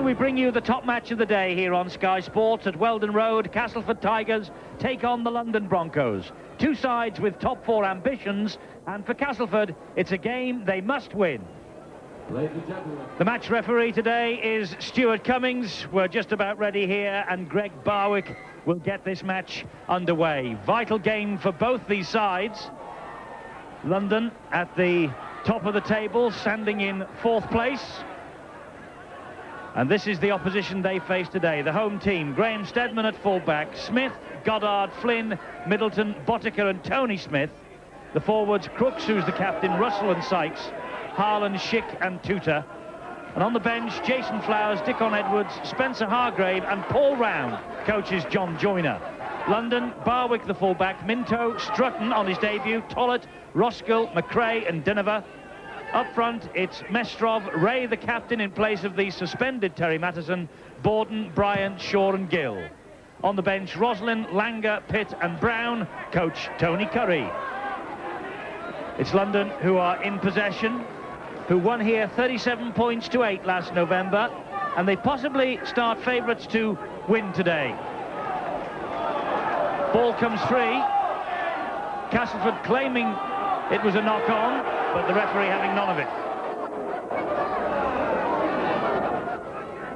we bring you the top match of the day here on Sky Sports at Weldon Road. Castleford Tigers take on the London Broncos. Two sides with top four ambitions, and for Castleford, it's a game they must win. The match referee today is Stuart Cummings. We're just about ready here, and Greg Barwick will get this match underway. Vital game for both these sides. London at the top of the table, standing in fourth place. And this is the opposition they face today. The home team, Graham Steadman at fullback, Smith, Goddard, Flynn, Middleton, Boddicker and Tony Smith. The forwards, Crooks, who's the captain, Russell and Sykes, Harlan, Schick and Tutor. And on the bench, Jason Flowers, Dickon Edwards, Spencer Hargrave and Paul Round, coaches John Joyner. London, Barwick the fullback, Minto, Strutton on his debut, Tollett, Roskill, McRae and Dinova. Up front, it's Mestrov, Ray the captain in place of the suspended Terry Mattison, Borden, Bryant, Shaw and Gill. On the bench, Roslin, Langer, Pitt and Brown, coach Tony Curry. It's London who are in possession, who won here 37 points to 8 last November, and they possibly start favourites to win today. Ball comes free. Castleford claiming it was a knock-on, but the referee having none of it.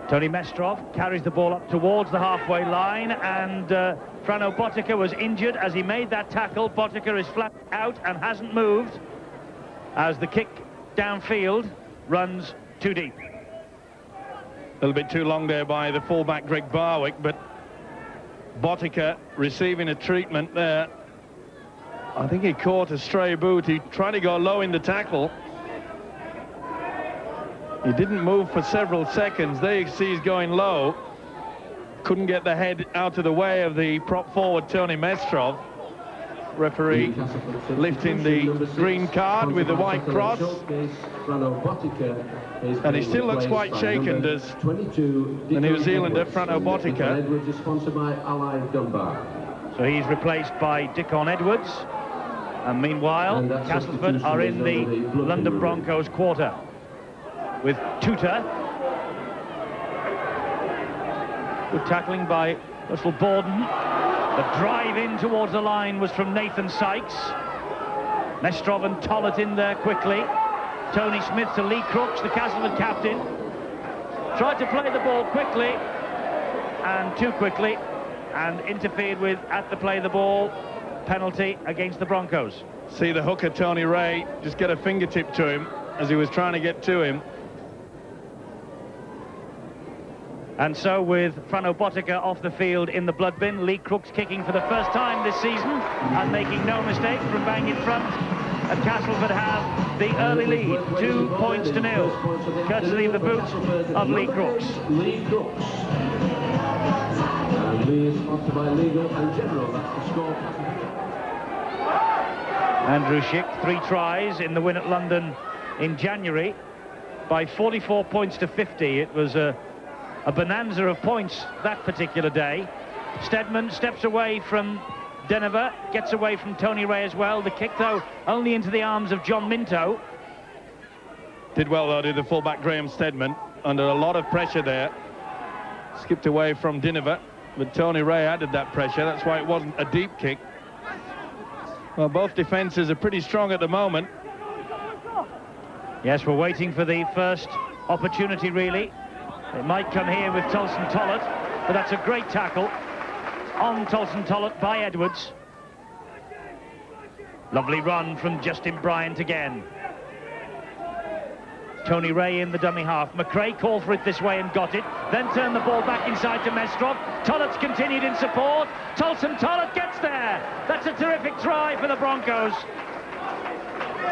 Tony Mestrov carries the ball up towards the halfway line, and Frano Boddicker was injured as he made that tackle. Boddicker is flat out and hasn't moved as the kick downfield runs too deep. A little bit too long there by the fullback Greg Barwick, but Boddicker receiving a treatment there. I think he caught a stray boot. He tried to go low in the tackle. He didn't move for several seconds. There you see he's going low. Couldn't get the head out of the way of the prop forward Tony Mestrov. Referee lifting the green card with the white cross. And he still looks quite shaken, does the New Zealander Frano Boddicker. So he's replaced by Dickon Edwards. And meanwhile, Castleford are in the London Broncos quarter with Tutor. Good tackling by Russell Borden. The drive in towards the line was from Nathan Sykes. Mestrov and Tollett in there quickly. Tony Smith to Lee Crooks, the Castleford captain. Tried to play the ball quickly and too quickly, and interfered with at the play the ball. Penalty against the Broncos. See the hooker Tony Ray just get a fingertip to him as he was trying to get to him. And so with Frano Boddicker off the field in the blood bin, Lee Crooks kicking for the first time this season and making no mistake from bang in front. And Castleford have the early lead, 2 points to 0, courtesy of the boot of Lee Crooks. Lee Crooks. And Lee is sponsored by Legal and General. That's the score. Andrew Schick, 3 tries in the win at London in January by 44 points to 50. It was a bonanza of points that particular day. Steadman steps away from Dinova, gets away from Tony Ray as well. The kick, though, only into the arms of John Minto. Did well, though, did the fullback Graham Steadman, under a lot of pressure there. Skipped away from Dinova, but Tony Ray added that pressure. That's why it wasn't a deep kick. Well, both defences are pretty strong at the moment. Yes, we're waiting for the first opportunity, really. It might come here with Tolson Tollett, but that's a great tackle on Tolson Tollett by Edwards. Lovely run from Justin Bryant again. Tony Ray in the dummy half. McRae called for it this way and got it, then turned the ball back inside to Mestrov. Tollett's continued in support. Tolson Tollett gets there. That's a terrific try for the Broncos.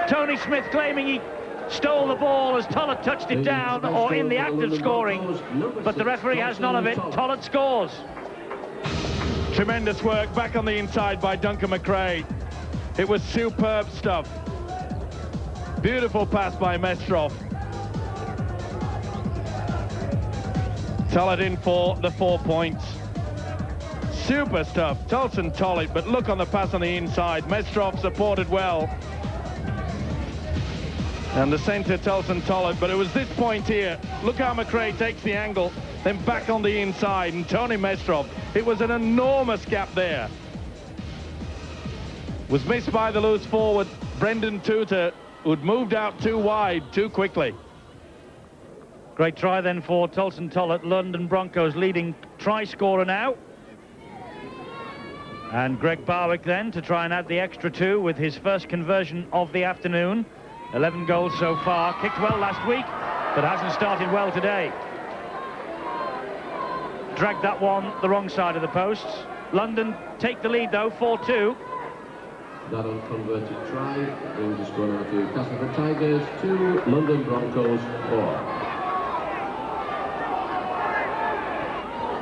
Tony Smith claiming he stole the ball as Tollett touched it down, or in the act of scoring, but the referee has none of it. Tollett scores. Tremendous work back on the inside by Duncan McRae. It was superb stuff. Beautiful pass by Mestrov. Tollett in for the 4 points. Super stuff. Tolson Tollett, but look on the pass on the inside. Mestrov supported well. And the centre, Tolson Tollett, but it was this point here. Look how McRae takes the angle. then back on the inside, and Tony Mestrov, it was an enormous gap there. Was missed by the loose forward, Brendan Tutor, who'd moved out too wide too quickly. Great try then for Tolson Tollett, London Broncos leading try scorer now. And Greg Barwick then to try and add the extra 2 with his first conversion of the afternoon. 11 goals so far. Kicked well last week, but hasn't started well today. Dragged that one the wrong side of the posts. London take the lead though, 4-2. That unconverted try brings the score now to Castleford Tigers 2, London Broncos 4.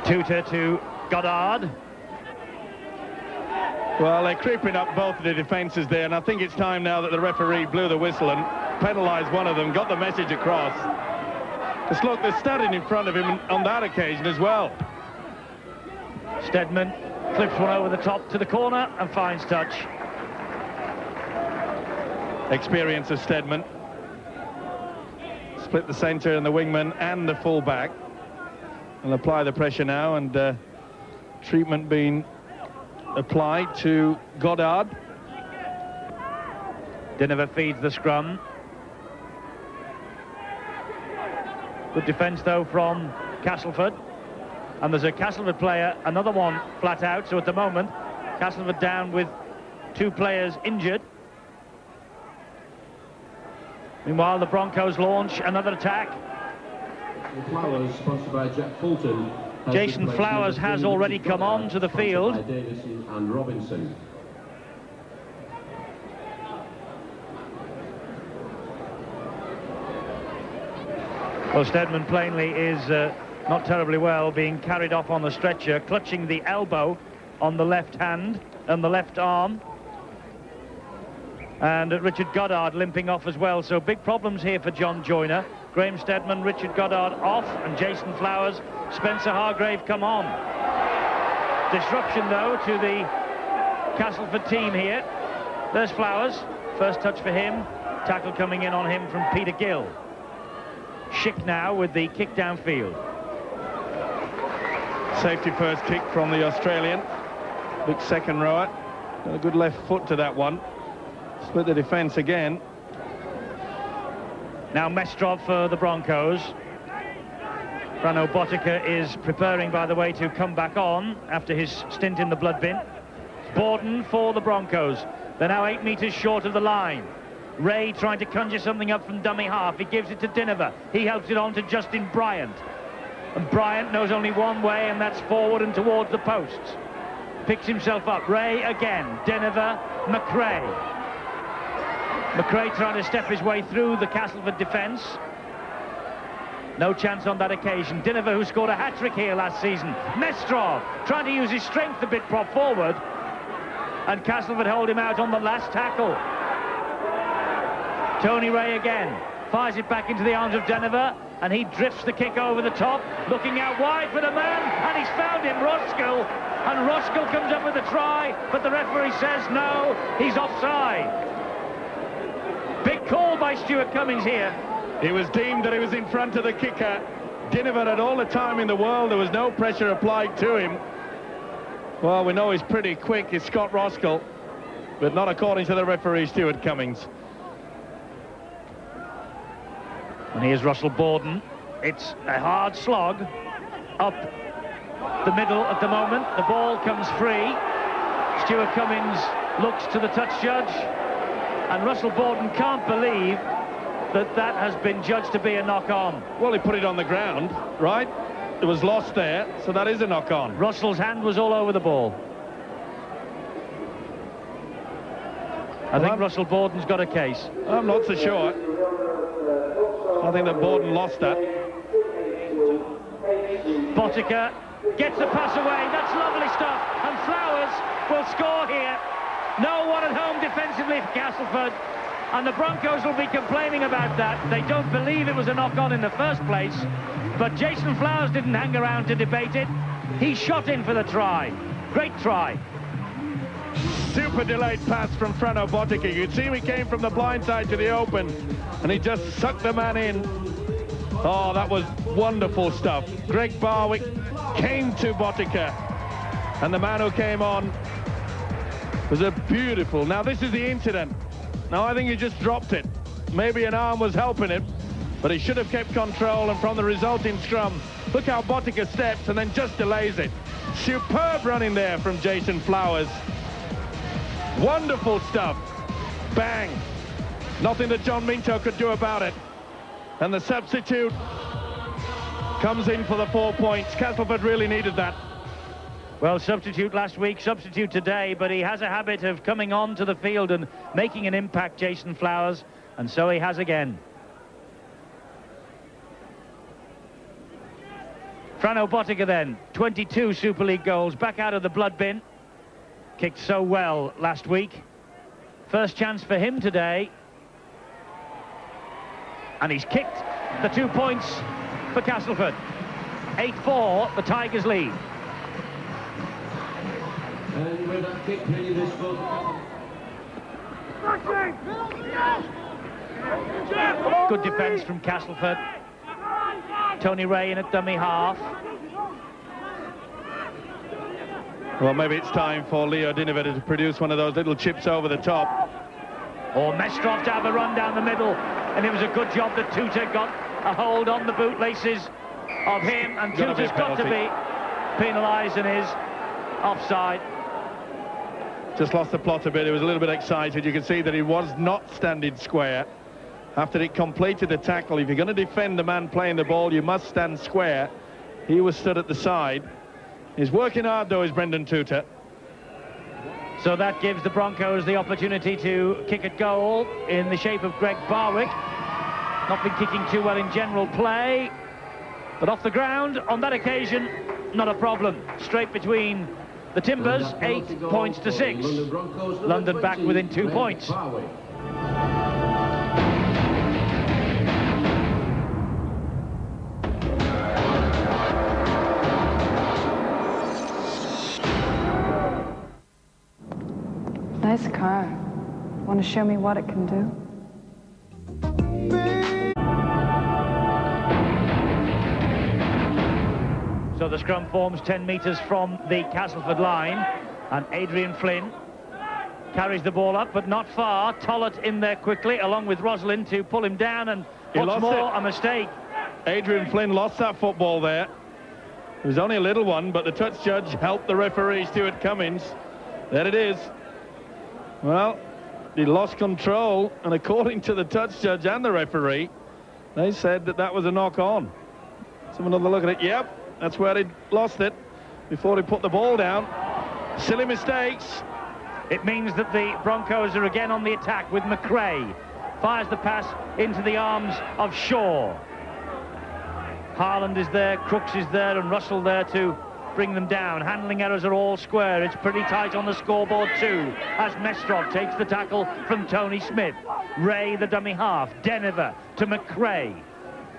Tutor to Goddard. Well, they're creeping up both of the defences there, and I think it's time now that the referee blew the whistle and penalised one of them, got the message across. Just look, they're standing in front of him on that occasion as well. Steadman clips one over the top to the corner and finds touch. Experience of Steadman. Split the centre and the wingman and the full-back. And apply the pressure now, and treatment being applied to Goddard. Dinover feeds the scrum. Good defence though from Castleford, and there's a Castleford player, another one flat out, so at the moment Castleford down with 2 players injured. Meanwhile the Broncos launch another attack. Flowers, sponsored by Jack Fulton. Jason Flowers has already come on to the field. By Davison and Robinson. Well, Steadman plainly is not terribly well, being carried off on the stretcher, clutching the elbow on the left hand and the left arm. And Richard Goddard limping off as well, so big problems here for John Joyner. Graham Steadman, Richard Goddard off, and Jason Flowers, Spencer Hargrave come on. Disruption though to the Castleford team here. There's Flowers, first touch for him, tackle coming in on him from Peter Gill. Schick now with the kick downfield. Safety first kick from the Australian. Big second rower. Got a good left foot to that one. Split the defence again. Now Mestrov for the Broncos. Brano Botica is preparing, by the way, to come back on after his stint in the blood bin. Borden for the Broncos. They're now 8 metres short of the line. Ray trying to conjure something up from dummy half. He gives it to Dinover. He helps it on to Justin Bryant. And Bryant knows only one way, and that's forward and towards the posts. Picks himself up. Ray again. Dinover, McRae. McRae trying to step his way through the Castleford defence. No chance on that occasion. Dinover, who scored a hat-trick here last season. Mestrov trying to use his strength a bit prop forward. And Castleford hold him out on the last tackle. Tony Ray again. Fires it back into the arms of Dinover. And he drifts the kick over the top. Looking out wide for the man. And he's found him, Roskill. And Roskill comes up with a try. But the referee says no, he's offside. Big call by Stuart Cummings here. It was deemed that he was in front of the kicker. Dinover had all the time in the world. There was no pressure applied to him. Well, we know he's pretty quick. It's Scott Roskill, but not according to the referee, Stuart Cummings. And here's Russell Borden. It's a hard slog up the middle at the moment. The ball comes free. Stuart Cummings looks to the touch judge. And Russell Borden can't believe that that has been judged to be a knock-on. Well, he put it on the ground, right? It was lost there, so that is a knock-on. Russell's hand was all over the ball. I think Russell Borden's got a case. I'm not so sure. I think that Borden lost that. Botica gets the pass away. That's lovely stuff. And Flowers will score here. No one at home defensively for Castleford, and the Broncos will be complaining about that. They don't believe it was a knock-on in the first place, but Jason Flowers didn't hang around to debate it. He shot in for the try. Great try. Super delayed pass from Frano Botica. You could see he came from the blind side to the open, and he just sucked the man in. Oh, that was wonderful stuff. Greg Barwick came to Botica, and the man who came on was a beautiful... Now, this is the incident. Now, I think he just dropped it. Maybe an arm was helping him, but he should have kept control, and from the resulting scrum, look how Botica steps and then just delays it. Superb running there from Jason Flowers. Wonderful stuff. Bang. Nothing that John Minto could do about it. And the substitute comes in for the 4 points. Castleford really needed that. Well, substitute last week, substitute today, but he has a habit of coming on to the field and making an impact, Jason Flowers, and so he has again. Frano Botica then, 22 Super League goals, back out of the blood bin. Kicked so well last week. First chance for him today. And he's kicked the 2 points for Castleford. 8-4, the Tigers lead. And with that kick, really this foot. Good defence from Castleford. Tony Ray in at dummy half. Well, maybe it's time for Leo Dinnevetter to produce one of those little chips over the top. Or Mestrov to have a run down the middle. And it was a good job that Tuta got a hold on the bootlaces of him. And Tuta's got to be penalised and is offside. Just lost the plot a bit. He was a little bit excited. You can see that he was not standing square. After it completed the tackle, if you're going to defend the man playing the ball, you must stand square. He was stood at the side. He's working hard, though, is Brendan Tuta. So that gives the Broncos the opportunity to kick at goal in the shape of Greg Barwick. Not been kicking too well in general play, but off the ground on that occasion, not a problem. Straight between the Timbers, 8 points to 6. London back within 2 points. Nice car. Want to show me what it can do? So the scrum forms 10 metres from the Castleford line, and Adrian Flynn carries the ball up, but not far. Tollett in there quickly, along with Rosalind, to pull him down, and what's more, a mistake. Adrian Flynn lost that football there. It was only a little one, but the touch judge helped the referee, Stuart Cummins. There it is. Well, he lost control, and according to the touch judge and the referee, they said that that was a knock-on. Let's have another look at it. Yep, that's where he lost it before he put the ball down. Silly mistakes. It means that the Broncos are again on the attack with McRae. Fires the pass into the arms of Shaw. Harland is there, Crooks is there, and Russell there to bring them down. Handling errors are all square. It's pretty tight on the scoreboard too, as Mestrov takes the tackle from Tony Smith. Ray, the dummy half. Denver to McRae.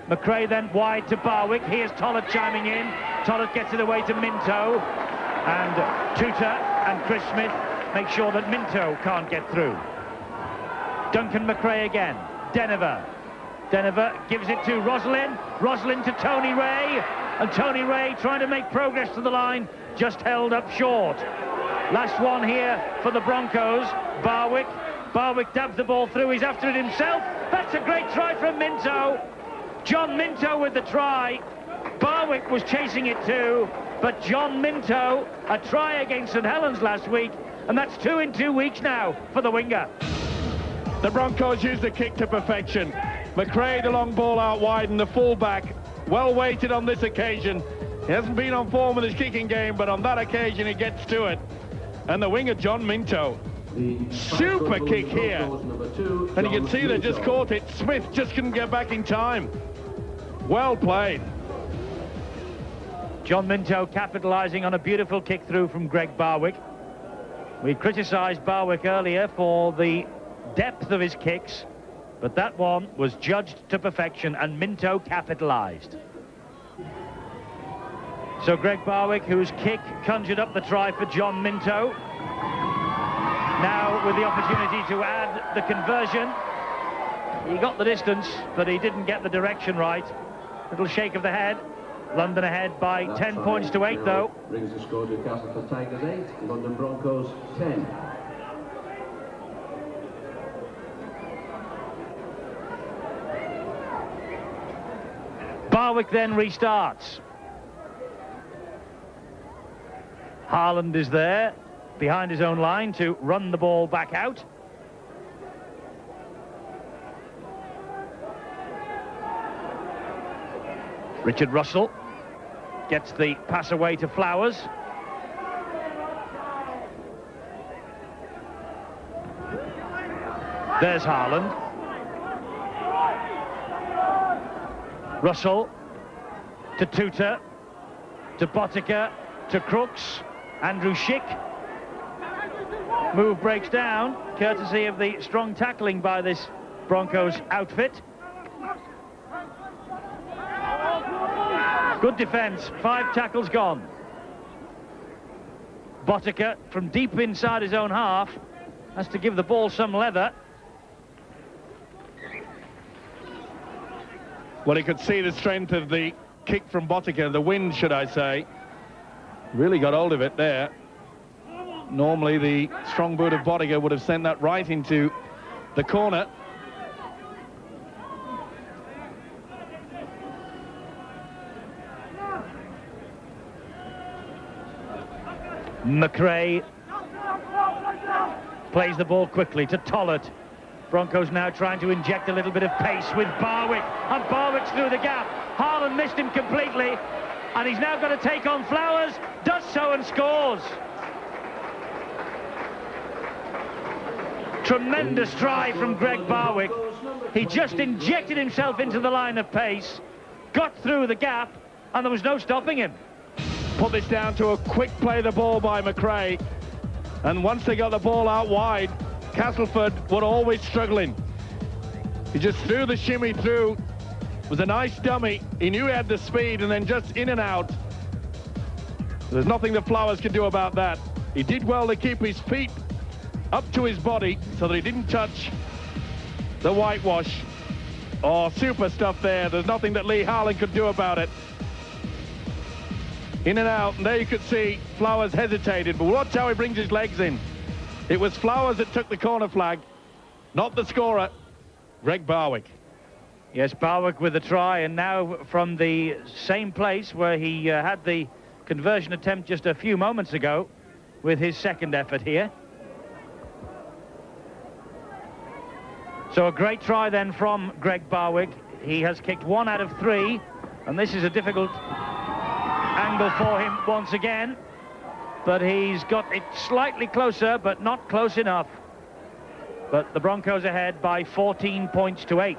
McRae then wide to Barwick. Here's Tollett chiming in. Tollett gets it away to Minto. And Tuta and Chris Smith make sure that Minto can't get through. Duncan McRae again. Denver gives it to Rosalind. Rosalind to Tony Ray. And Tony Ray trying to make progress to the line, just held up short. Last one here for the Broncos. Barwick dabs the ball through. He's after it himself. That's a great try from Minto. John Minto with the try. Barwick was chasing it too, but John Minto, a try against St Helens last week, and that's 2 in 2 weeks now for the winger. The Broncos used the kick to perfection. McRae, the long ball out wide, and the fullback, well weighted on this occasion. He hasn't been on form with his kicking game, but on that occasion he gets to it. And the winger, John Minto. Super kick here. And you can see they just caught it. Smith just couldn't get back in time. Well played. John Minto capitalising on a beautiful kick through from Greg Barwick. We criticised Barwick earlier for the depth of his kicks, but that one was judged to perfection, and Minto capitalised. So Greg Barwick, whose kick conjured up the try for John Minto, now with the opportunity to add the conversion. He got the distance, but he didn't get the direction right. Little shake of the head. London ahead by 10 points to 8, though. Brings the score to Castleford Tigers 8, London Broncos 10. Barwick then restarts. Haaland is there, behind his own line, to run the ball back out. Richard Russell gets the pass away to Flowers. There's Haaland. Russell to Tuta, to Botica, to Crooks, Andrew Schick. Move breaks down, courtesy of the strong tackling by this Broncos outfit. Good defence, 5 tackles gone. Botica from deep inside his own half has to give the ball some leather. Well, he could see the strength of the kick from Botica, the wind, should I say. Really got hold of it there. Normally, the strong boot of Botica would have sent that right into the corner. McRae plays the ball quickly to Tollett. Broncos now trying to inject a little bit of pace with Barwick, and Barwick's through the gap. Haaland missed him completely, and he's now got to take on Flowers, does so and scores. Tremendous try from Greg Barwick. He just injected himself into the line of pace, got through the gap, and there was no stopping him. Put this down to a quick play the ball by McRae, and once they got the ball out wide, Castleford were always struggling. He just threw the shimmy through. It was a nice dummy. He knew he had the speed, and then just in and out. There's nothing the Flowers can do about that. He did well to keep his feet up to his body so that he didn't touch the whitewash. Oh, super stuff there. There's nothing that Lee Haaland could do about it. In and out, and there you could see Flowers hesitated, but watch how he brings his legs in. It was Flowers that took the corner flag, not the scorer, Greg Barwick. Yes, Barwick with a try, and now from the same place where he had the conversion attempt just a few moments ago with his second effort here. So a great try then from Greg Barwick. He has kicked 1 out of 3, and this is a difficult angle for him once again. But he's got it slightly closer, but not close enough. But the Broncos ahead by 14 points to 8.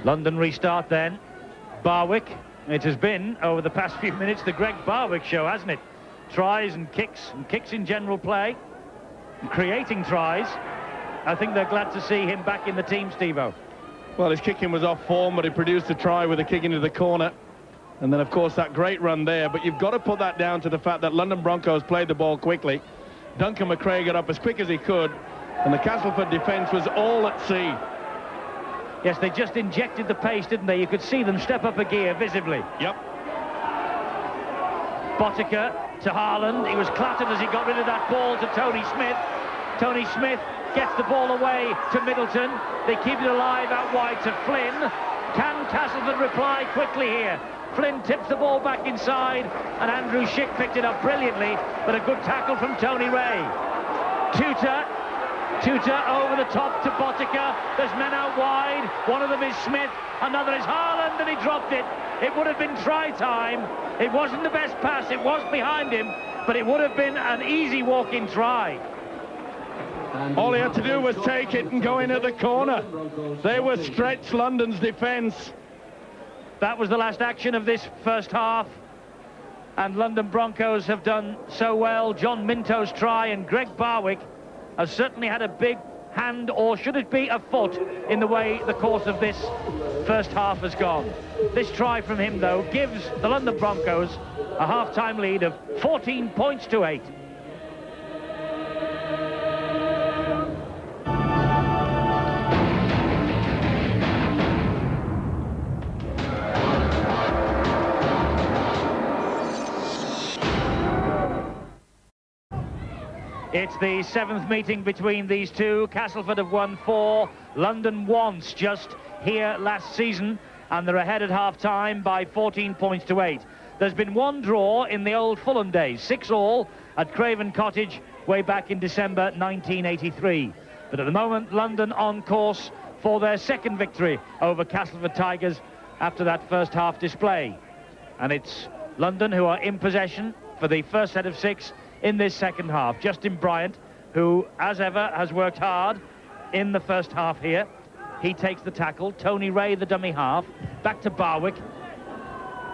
London restart then. Barwick. It has been, over the past few minutes, the Greg Barwick show, hasn't it? Tries and kicks in general play, and creating tries. I think they're glad to see him back in the team, Steve-O. Well, his kicking was off form, but he produced a try with a kick into the corner. And then, of course, that great run there. But you've got to put that down to the fact that London Broncos played the ball quickly. Duncan McRae got up as quick as he could, and the Castleford defence was all at sea. Yes, they just injected the pace, didn't they? You could see them step up a gear visibly. Yep. Botica to Haaland. He was clattered as he got rid of that ball to Tony Smith. Tony Smith gets the ball away to Middleton. They keep it alive out wide to Flynn. Can Castleford reply quickly here? Flynn tips the ball back inside, and Andrew Schick picked it up brilliantly, but a good tackle from Tony Ray. Tuta over the top to Botica. There's men out wide. One of them is Smith, another is Haaland, and he dropped it. It would have been try time. It wasn't the best pass, it was behind him, but it would have been an easy walk-in try. All he had to do was take it and go in at the corner. They were stretched London's defence. That was the last action of this first half, and London Broncos have done so well. John Minto's try, and Greg Barwick has certainly had a big hand, or should it be a foot, in the way the course of this first half has gone. This try from him, though, gives the London Broncos a half-time lead of 14 points to 8. It's the 7th meeting between these two. Castleford have won 4, London once just here last season, and they're ahead at half-time by 14 points to 8. There's been one draw in the old Fulham days, 6-all at Craven Cottage way back in December 1983. But at the moment, London on course for their second victory over Castleford Tigers after that first half display. And it's London who are in possession for the first set of 6 in this second half. Justin Bryant, who, as ever, has worked hard in the first half here. He takes the tackle. Tony Ray, the dummy half. Back to Barwick.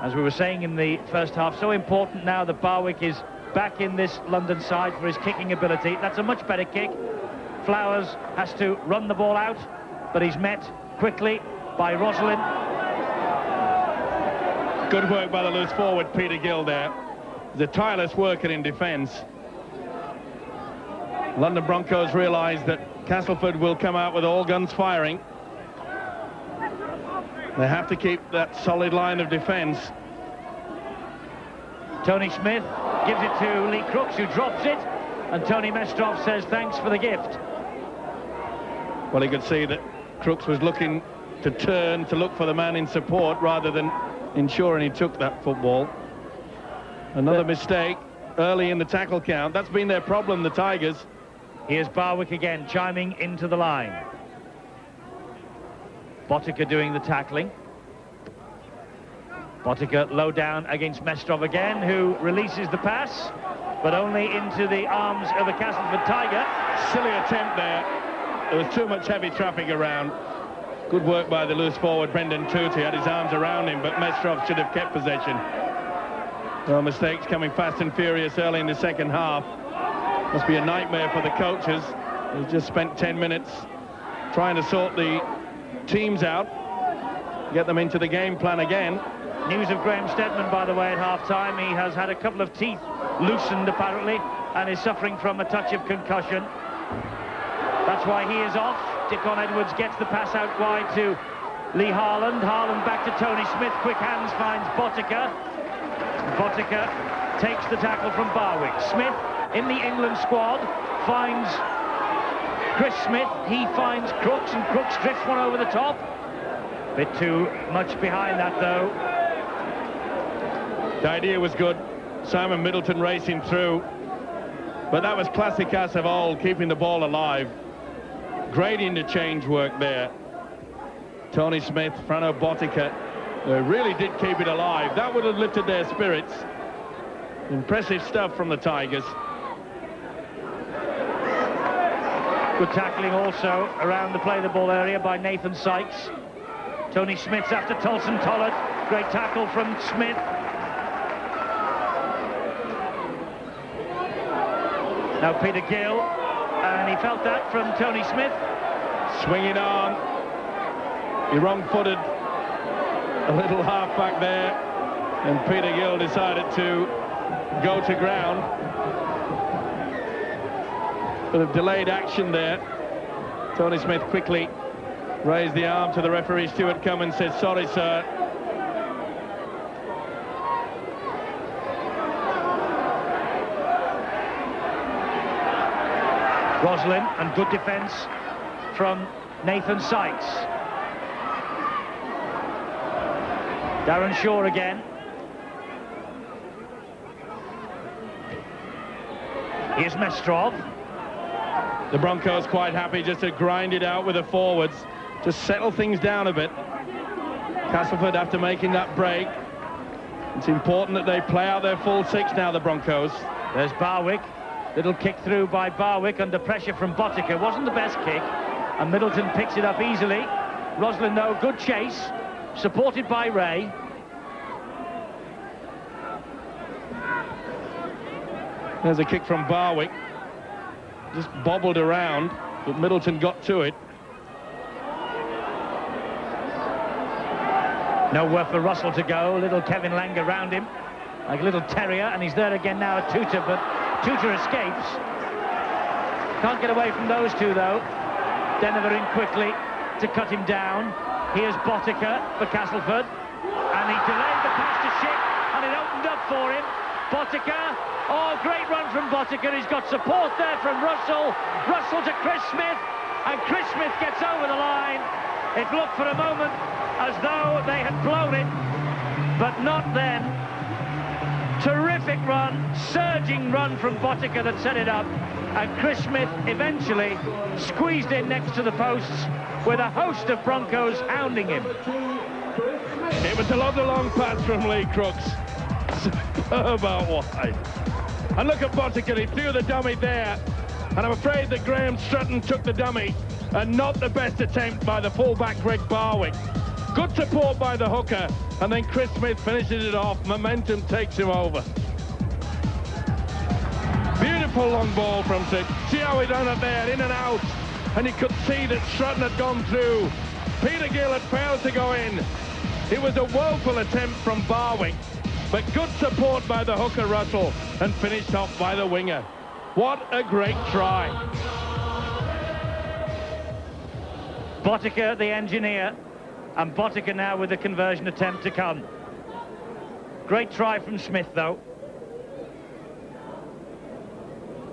As we were saying in the first half, so important now that Barwick is back in this London side for his kicking ability. That's a much better kick. Flowers has to run the ball out, but he's met quickly by Roslin. Good work by the loose forward, Peter Gill there. The tireless worker in defence. London Broncos realise that Castleford will come out with all guns firing. They have to keep that solid line of defence. Tony Smith gives it to Lee Crooks, who drops it, and Tony Mestrov says thanks for the gift. Well, he could see that Crooks was looking to turn to look for the man in support rather than ensuring he took that football. Another mistake early in the tackle count. That's been their problem, the Tigers. Here's Barwick again, chiming into the line. Botica doing the tackling. Botica low down against Mestrov again, who releases the pass, but only into the arms of a Castleford Tiger. Silly attempt there. There was too much heavy traffic around. Good work by the loose forward, Brendan Tootie. Had his arms around him, but Mestrov should have kept possession. Well, mistakes coming fast and furious early in the second half. Must be a nightmare for the coaches. They've just spent 10 minutes trying to sort the teams out, get them into the game plan again. News of Graham Steadman, by the way, at half-time. He has had a couple of teeth loosened, apparently, and is suffering from a touch of concussion. That's why he is off. Dickon Edwards gets the pass out wide to Lee Harland. Harland back to Tony Smith. Quick hands finds Botica. Botica takes the tackle from Barwick. Smith in the England squad finds Chris Smith. He finds Crooks, and Crooks drifts one over the top. Bit too much behind that, though. The idea was good. Simon Middleton racing through. But that was classic Cass of old, keeping the ball alive. Great interchange work there. Tony Smith, Frano Botica, they really did keep it alive. That would have lifted their spirits. Impressive stuff from the Tigers. Good tackling also around the play the ball area by Nathan Sykes. Tony Smith's after Tolson Tollett. Great tackle from Smith. Now Peter Gill, and he felt that from Tony Smith. Swinging on. He wrong-footed a little half-back there, and Peter Gill decided to go to ground. Bit of delayed action there. Tony Smith quickly raised the arm to the referee, Stuart Cummins, said, "Sorry, sir." Roslin, and good defence from Nathan Sykes. Darren Shaw again. Here's Mestrov. The Broncos quite happy just to grind it out with the forwards, to settle things down a bit. Castleford, after making that break, it's important that they play out their full 6 now, the Broncos. There's Barwick. Little kick through by Barwick under pressure from Botica. Wasn't the best kick, and Middleton picks it up easily. Roslin, though, good chase, supported by Ray. There's a kick from Barwick. Just bobbled around, but Middleton got to it. Nowhere for Russell to go. Little Kevin Lang around him, like a little terrier, and he's there again now at Tutor, but Tutor escapes. Can't get away from those two, though. Deniver in quickly to cut him down. Here's Botica for Castleford, and he delayed the pass to Schick, and it opened up for him. Botica Oh, great run from Boddicker. He's got support there from Russell. Russell to Chris Smith, and Chris Smith gets over the line. It looked for a moment as though they had blown it, but not then. Terrific run, surging run from Boddicker that set it up, and Chris Smith eventually squeezed in next to the posts with a host of Broncos hounding him. It was a long pass from Lee Crooks. Superb out wide. And look at Boddicker, he threw the dummy there, and I'm afraid that Graham Strutton took the dummy, and not the best attempt by the fullback Greg Barwick. Good support by the hooker, and then Chris Smith finishes it off. Momentum takes him over. Beautiful long ball from Sid. See how he done it there, in and out. And you could see that Strutton had gone through. Peter Gill had failed to go in. It was a woeful attempt from Barwick, but good support by the hooker Russell, and finished off by the winger. What a great try. Boddicker, the engineer, and Boddicker now with the conversion attempt to come. Great try from Smith, though.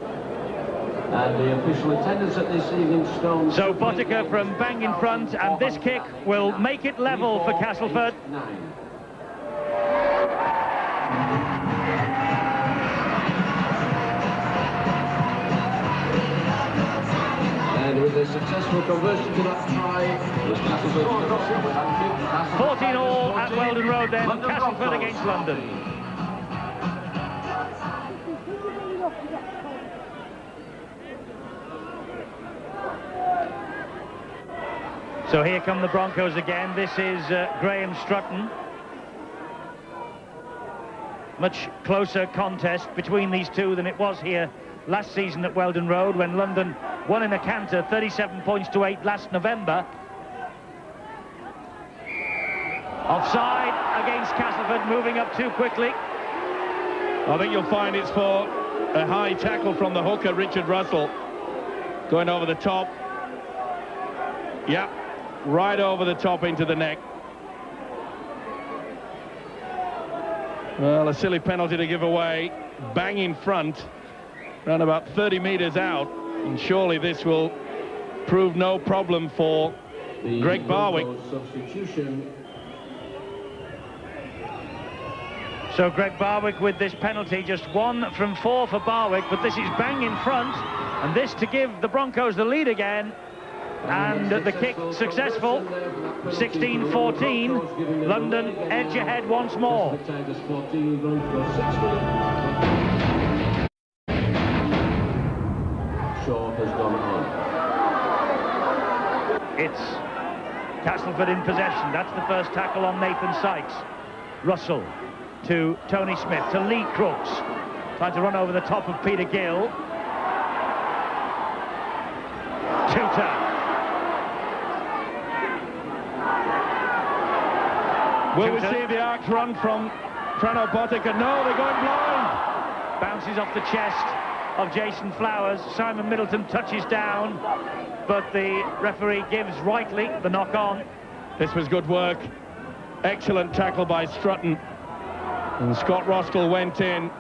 And the official attendance at this evening's Stone. So Boddicker from bang in front, and this kick will make it level for Castleford. And with a successful conversion to that try, was Castleford. 14 all at Weldon Road then, Castleford against London. So here come the Broncos again. This is Graham Strutton. Much closer contest between these two than it was here last season at Weldon Road, when London won in a canter 37 points to 8 last November. Offside against Castleford, moving up too quickly. I think you'll find it's for a high tackle from the hooker, Richard Russell. Going over the top. Yep, right over the top into the neck. Well, a silly penalty to give away. Bang in front, around about 30 metres out. And surely this will prove no problem for Greg Barwick. Substitution. So Greg Barwick with this penalty, just 1 from 4 for Barwick, but this is bang in front, and this to give the Broncos the lead again. And the kick successful. 16-14. London edge ahead once more. Shaw has gone on. It's Castleford in possession. That's the first tackle on Nathan Sykes. Russell to Tony Smith, to Lee Crooks. Trying to run over the top of Peter Gill. Tutor. Will we see the arc run from Prano Boddicker? No, they're going blind. Bounces off the chest of Jason Flowers. Simon Middleton touches down, but the referee gives rightly the knock on. This was good work. Excellent tackle by Strutton. And Scott Roskell went in.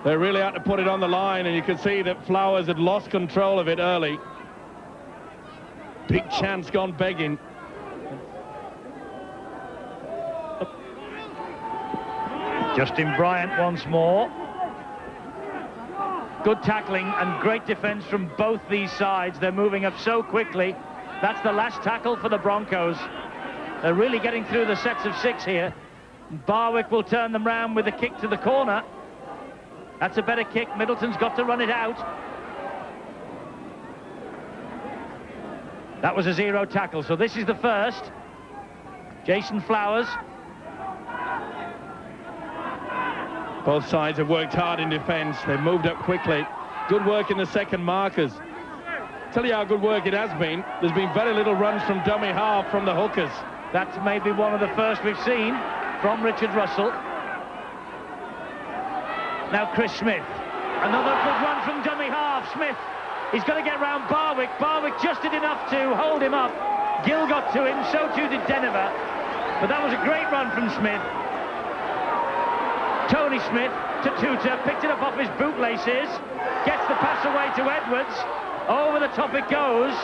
They really had to put it on the line, and you could see that Flowers had lost control of it early. Big chance gone begging. Justin Bryant once more. Good tackling and great defence from both these sides. They're moving up so quickly. That's the last tackle for the Broncos. They're really getting through the sets of 6 here. Barwick will turn them round with a kick to the corner. That's a better kick. Middleton's got to run it out. That was a 0 tackle, so this is the first. Jason Flowers. Both sides have worked hard in defence. They've moved up quickly. Good work in the second markers. Tell you how good work it has been. There's been very little runs from dummy half from the hookers. That's maybe one of the first we've seen from Richard Russell. Now Chris Smith. Another good run from dummy half. Smith, he's got to get round Barwick. Barwick just did enough to hold him up. Gill got to him, so too did Denver. But that was a great run from Smith. Tony Smith to Tutor, picked it up off his bootlaces, gets the pass away to Edwards, over the top it goes,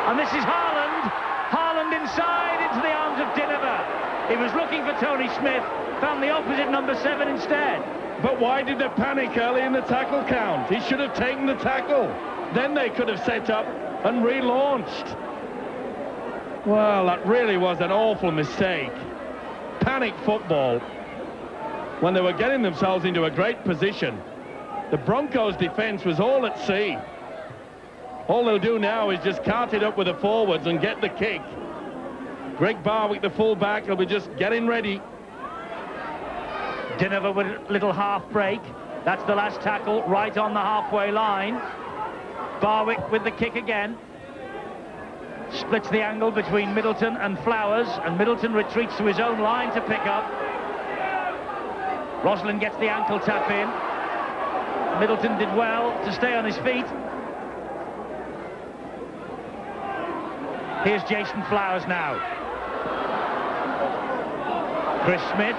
and this is Haaland. Haaland inside into the arms of Dinova. He was looking for Tony Smith, found the opposite number 7 instead. But why did they panic early in the tackle count? He should have taken the tackle. Then they could have set up and relaunched. Well, that really was an awful mistake. Panic football when they were getting themselves into a great position. The Broncos' defence was all at sea. All they'll do now is just cart it up with the forwards and get the kick. Greg Barwick, the full-back, will be just getting ready. Dinova with a little half break. That's the last tackle, right on the halfway line. Barwick with the kick again. Splits the angle between Middleton and Flowers, and Middleton retreats to his own line to pick up. Roslin gets the ankle tap in. Middleton did well to stay on his feet. Here's Jason Flowers now. Chris Smith.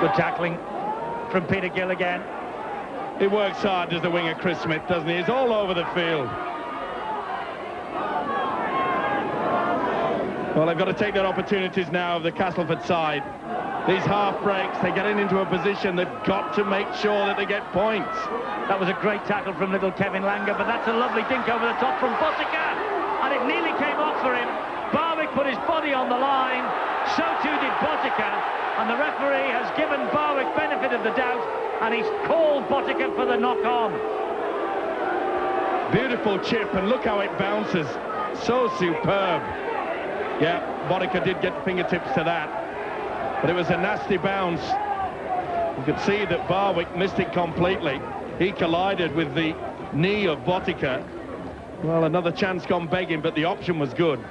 Good tackling from Peter Gill again. He works hard, does the winger Chris Smith, doesn't he? He's all over the field. Well, they've got to take their opportunities now of the Castleford side. These half breaks, they're getting into a position, they've got to make sure that they get points. That was a great tackle from little Kevin Langer, but that's a lovely dink over the top from Botica, and it nearly came off for him. Barwick put his body on the line, so too did Botica, and the referee has given Barwick benefit of the doubt, and he's called Botica for the knock-on. Beautiful chip, and look how it bounces. So superb. Yeah, Botica did get fingertips to that, but it was a nasty bounce. You could see that Barwick missed it completely. He collided with the knee of Botica. Well, another chance gone begging, but the option was good.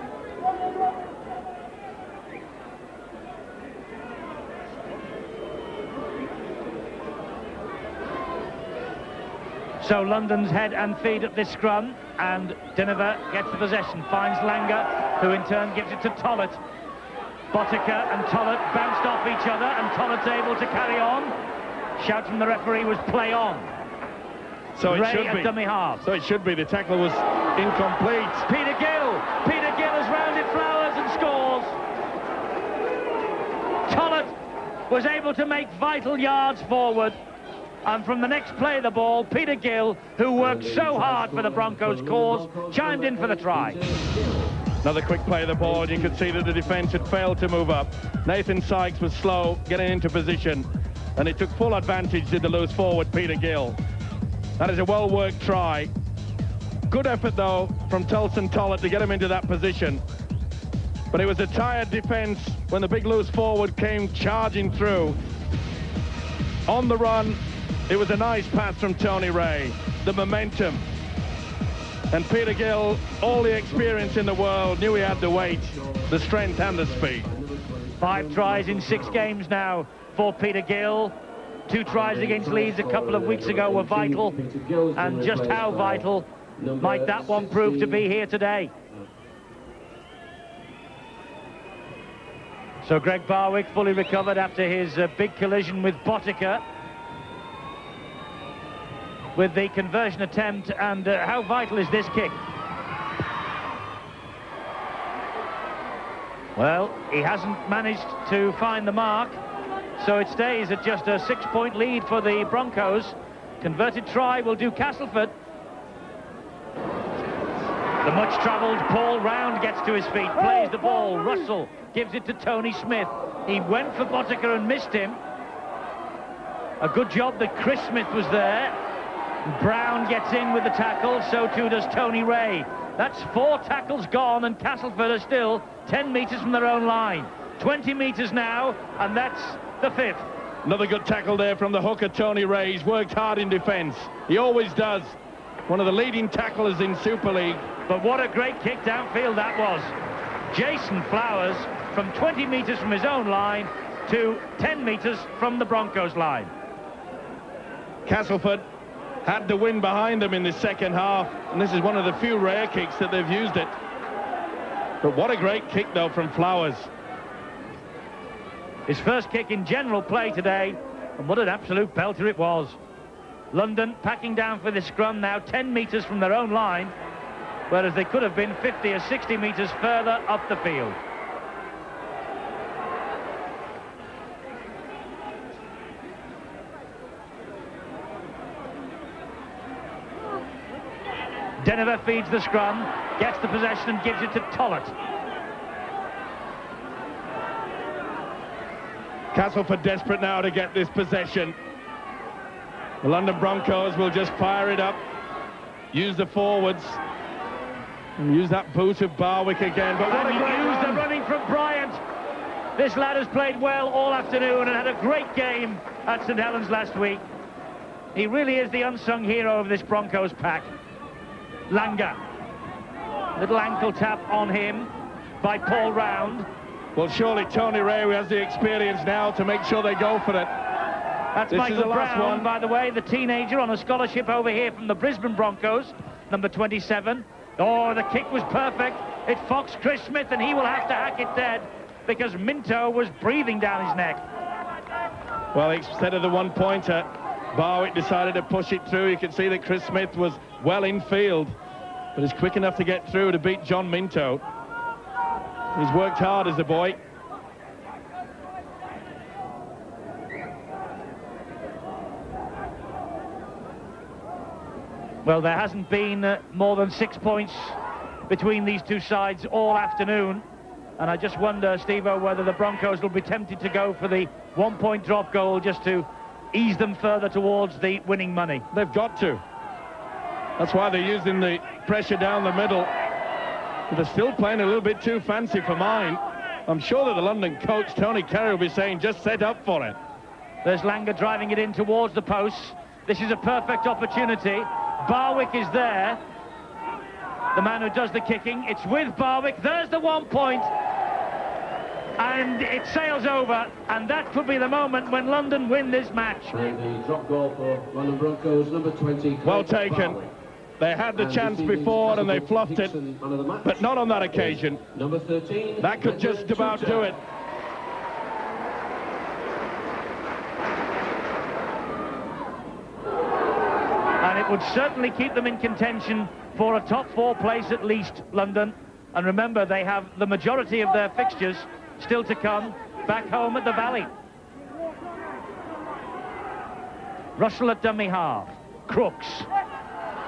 So London's head and feet at this scrum, and Dinova gets the possession, finds Langer, who in turn gives it to Tollett. Botica and Tollett bounced off each other, and Tollett's able to carry on. Shout from the referee was play on. So it Ray should be. Dummy half. So it should be. The tackle was incomplete. Peter Gill. Peter Gill has rounded Flowers and scores. Tollett was able to make vital yards forward. And from the next play of the ball, Peter Gill, who worked so hard for the Broncos' cause, chimed in for the try. Another quick play of the ball, and you could see that the defence had failed to move up. Nathan Sykes was slow getting into position, and it took full advantage, did the loose forward Peter Gill. That is a well-worked try. Good effort, though, from Tulson Tollett to get him into that position. But it was a tired defence when the big loose forward came charging through. On the run, it was a nice pass from Tony Ray. The momentum. And Peter Gill, all the experience in the world, knew he had the weight, the strength and the speed. 5 tries in 6 games now for Peter Gill. 2 tries against Leeds a couple of weeks ago were vital, and just how vital might that one prove to be here today. So Greg Barwick fully recovered after his big collision with Botica, with the conversion attempt, and how vital is this kick? Well, he hasn't managed to find the mark, so it stays at just a 6-point lead for the Broncos. Converted try will do Castleford. The much-travelled Paul Round gets to his feet, plays the ball. Russell gives it to Tony Smith. He went for Botica and missed him. A good job that Chris Smith was there. Brown gets in with the tackle, so too does Tony Ray. That's 4 tackles gone, and Castleford are still 10 metres from their own line. 20 metres now, and that's the 5th. Another good tackle there from the hooker, Tony Ray. He's worked hard in defence. He always does. One of the leading tacklers in Super League. But what a great kick downfield that was. Jason Flowers from 20 metres from his own line to 10 metres from the Broncos line. Castleford had the wind behind them in the second half, and this is one of the few rare kicks that they've used it. But what a great kick, though, from Flowers. His first kick in general play today, and what an absolute belter it was. London packing down for this scrum now, 10 metres from their own line, whereas they could have been 50 or 60 metres further up the field. Deniver feeds the scrum, gets the possession and gives it to Tollett. Castleford desperate now to get this possession. The London Broncos will just fire it up, use the forwards, and use that boot of Barwick again. But what a great use run. the running from Bryant. This lad has played well all afternoon and had a great game at St Helens last week. He really is the unsung hero of this Broncos pack. Langer. Little ankle tap on him by Paul Round. Well, surely Tony Ray, who has the experience now to make sure they go for it. That's This Michael is the last Brown, one. by the way, the teenager on a scholarship over here from the Brisbane Broncos, number 27. Oh, the kick was perfect. It foxed Chris Smith, and he will have to hack it dead because Minto was breathing down his neck. Well, instead of the one-pointer, Barwick decided to push it through. You can see that Chris Smith was well in field, but is quick enough to get through to beat John Minto. He's worked hard as a boy. Well, there hasn't been more than 6 points between these two sides all afternoon. And I just wonder, Steve-O, whether the Broncos will be tempted to go for the one-point drop goal just to ease them further towards the winning money. They've got to. That's why they're using the pressure down the middle. But they're still playing a little bit too fancy for mine. I'm sure that the London coach, Tony Carey, will be saying, just set up for it. There's Langer driving it in towards the posts. This is a perfect opportunity. Barwick is there. The man who does the kicking. It's with Barwick. There's the 1 point. And it sails over. And that could be the moment when London win this match. And the drop goal for London Broncos, number 20. Well taken. Barwick. They had the chance before and they fluffed it, but not on that occasion. Number 13. That could just about do it. And it would certainly keep them in contention for a top 4 place at least, London. And remember, they have the majority of their fixtures still to come back home at the Valley. Russell at dummy half. Crooks.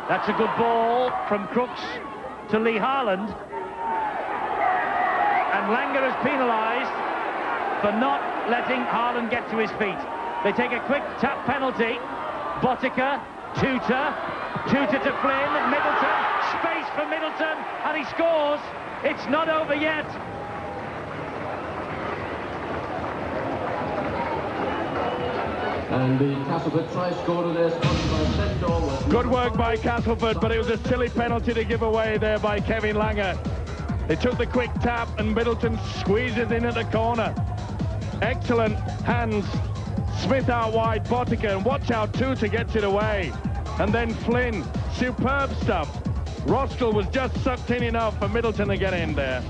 That's a good ball from Crooks to Lee Harland. And Langer is penalised for not letting Harland get to his feet. They take a quick tap penalty. Botica, Tutor to Flynn, Middleton, space for Middleton, and he scores. It's not over yet. And the Castleford try scorer there, sponsored by Sendor. Good work by Castleford, but it was a silly penalty to give away there by Kevin Langer. They took the quick tap and Middleton squeezes in at the corner. Excellent hands. Smith out wide, Botica, and watch out Tutor gets it away. And then Flynn, superb stuff. Rostel was just sucked in enough for Middleton to get in there.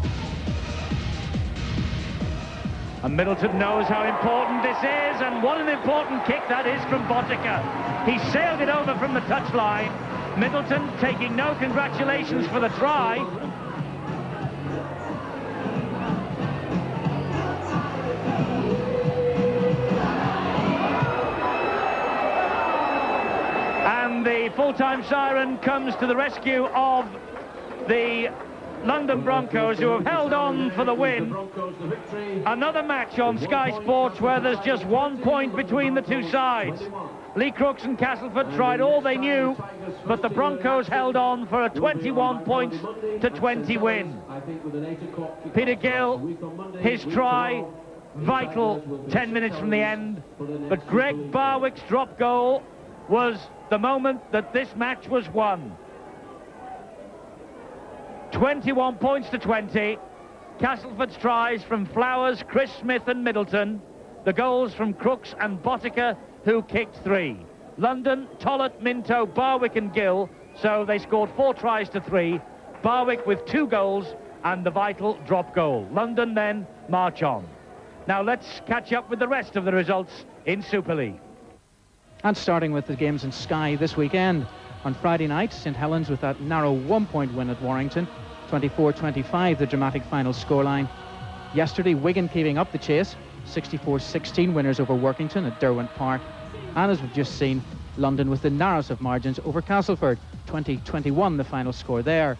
And Middleton knows how important this is, and what an important kick that is from Botica. He sailed it over from the touchline. Middleton taking no congratulations for the try. And the full-time siren comes to the rescue of the London Broncos, who have held on for the win. Another match on Sky Sports where there's just 1 point between the two sides. Lee Crooks and Castleford tried all they knew, but the Broncos held on for a 21 points to 20 win. Peter Gill, his try, vital 10 minutes from the end, but Greg Barwick's drop goal was the moment that this match was won. 21 points to 20. Castleford's tries from Flowers, Chris Smith and Middleton. The goals from Crooks and Botica, who kicked 3. London, Tollett, Minto, Barwick and Gill. So they scored 4 tries to 3. Barwick with 2 goals and the vital drop goal. London then march on. Now let's catch up with the rest of the results in Super League. And starting with the games in Skye this weekend. On Friday night, St Helens with that narrow 1-point win at Warrington. 24-25, the dramatic final scoreline. Yesterday, Wigan keeping up the chase. 64-16 winners over Workington at Derwent Park. And as we've just seen, London with the narrowest of margins over Castleford. 20-21 the final score there.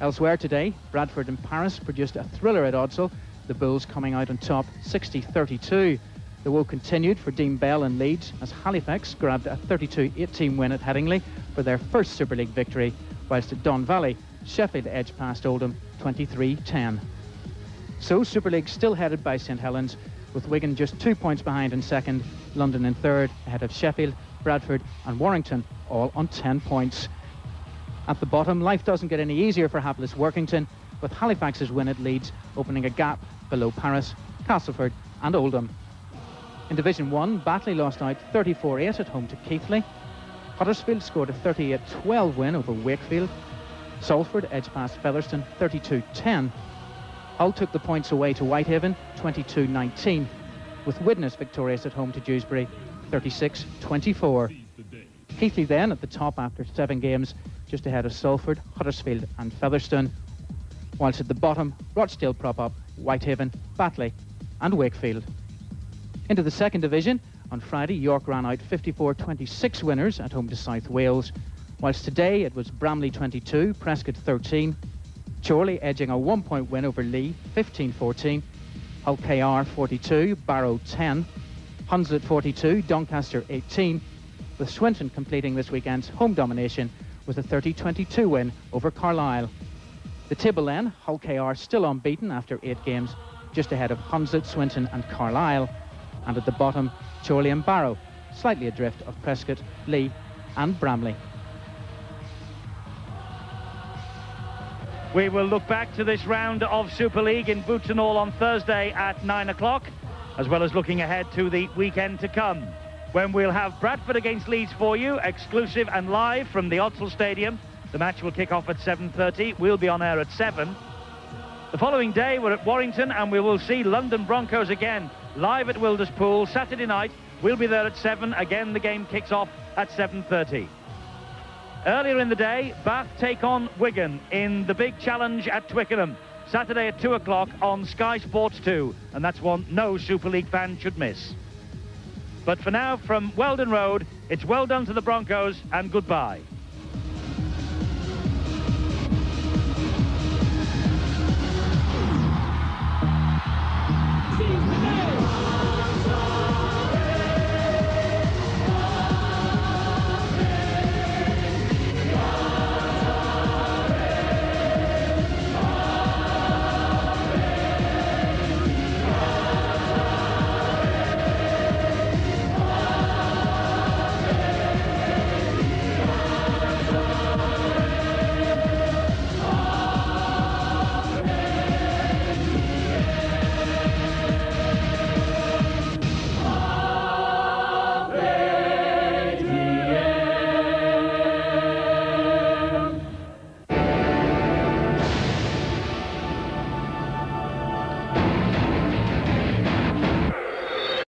Elsewhere today, Bradford and Paris produced a thriller at Odsal. The Bulls coming out on top 60-32. The woe continued for Dean Bell and Leeds as Halifax grabbed a 32-18 win at Headingley for their first Super League victory, whilst at Don Valley, Sheffield edged past Oldham 23-10. So Super League still headed by St Helens, with Wigan just 2 points behind in second, London in third, ahead of Sheffield, Bradford and Warrington, all on 10 points. At the bottom, life doesn't get any easier for hapless Workington, with Halifax's win at Leeds opening a gap below Paris, Castleford and Oldham. In Division 1, Batley lost out 34-8 at home to Keighley. Huddersfield scored a 38-12 win over Wakefield. Salford edged past Featherstone 32-10. Hull took the points away to Whitehaven 22-19, with Widnes victorious at home to Dewsbury 36-24. Keighley then at the top after 7 games, just ahead of Salford, Huddersfield and Featherstone, whilst at the bottom, Rochdale prop up Whitehaven, Batley and Wakefield. Into the second division, on Friday, York ran out 54-26 winners at home to South Wales, whilst today it was Bramley 22, Prescott 13, Chorley edging a 1-point win over Lee 15-14, Hull KR 42, Barrow 10, Hunslet 42, Doncaster 18, with Swinton completing this weekend's home domination with a 30-22 win over Carlisle. The table then, Hull KR still unbeaten after 8 games, just ahead of Hunslet, Swinton and Carlisle. And at the bottom, Chorley and Barrow, slightly adrift of Prescott, Lee and Bramley. We will look back to this round of Super League in Boots and All on Thursday at 9 o'clock, as well as looking ahead to the weekend to come, when we'll have Bradford against Leeds for you, exclusive and live from the Odsal Stadium. The match will kick off at 7:30. We'll be on air at 7. The following day, we're at Warrington, and we will see London Broncos again, live at Wilderspool, Saturday night. We'll be there at 7. Again, the game kicks off at 7:30. Earlier in the day, Bath take on Wigan in the big challenge at Twickenham, Saturday at 2 o'clock on Sky Sports 2, and that's one no Super League fan should miss. But for now, from Weldon Road, it's well done to the Broncos and goodbye.